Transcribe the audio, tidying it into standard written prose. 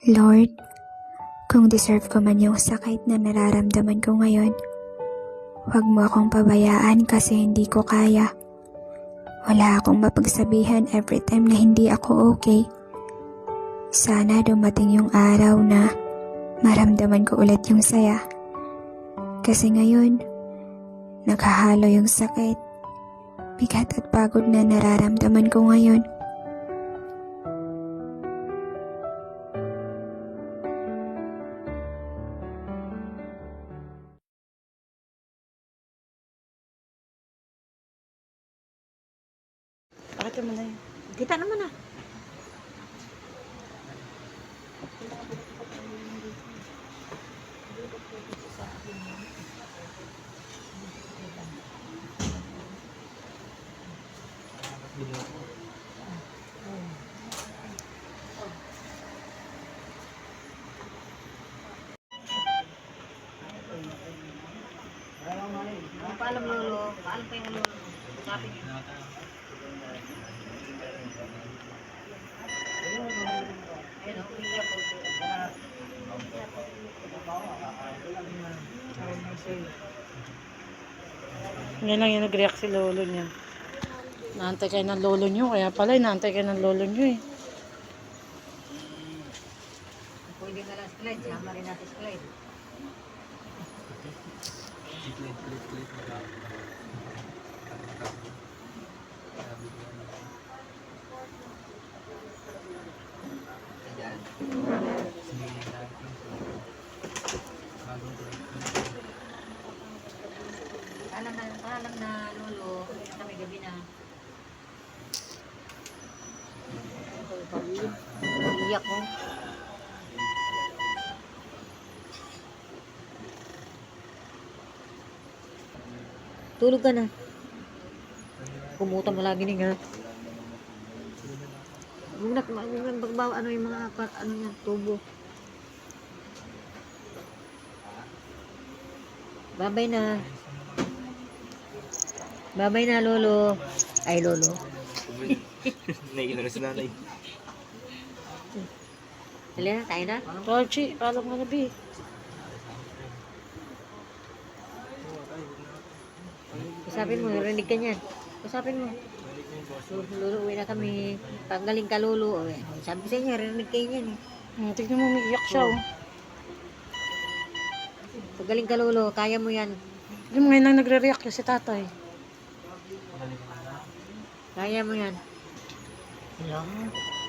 Lord, kung deserve ko man yung sakit na nararamdaman ko ngayon, huwag mo akong pabayaan kasi hindi ko kaya. Wala akong mapagsabihan every time na hindi ako okay. Sana dumating yung araw na maramdaman ko ulit yung saya. Kasi ngayon, naghahalo yung sakit, bigat at pagod na nararamdaman ko ngayon. Pakita mo na yun. Kita naman ah. Paalam lolo. Paalam kayo ng lolo. Sabi niyo. Ngayon lang yung nag-react si lolo niya. Naantay kayo ng lolo niyo. Kaya pala, naantay kayo ng lolo niyo eh. Pwede na lang slide. Sama rin natin slide. Alam na lolo, kami gabi na. Iyak ko. Tulog ka na. Kumutan mo lagi ni nga. Magbawa ano yung mga ano yan, tubo. Babay na. Babay na, lolo. Ay, lolo. Naiilan na si nanay. Dali na, tayo na. Rochi, paalam ka na bi. Usapin mo, narinig ka niyan. Usapin mo. Lolo, uwi na kami. Pagaling ka, lolo. Sabi sa inyo, narinig kayo niyan. Tignan mo, umiiyak siya oh. Pagaling ka, lolo. Kaya mo yan. Hindi mo ngayon lang nagre-react si tatay. Kaya mo yan. Ayan.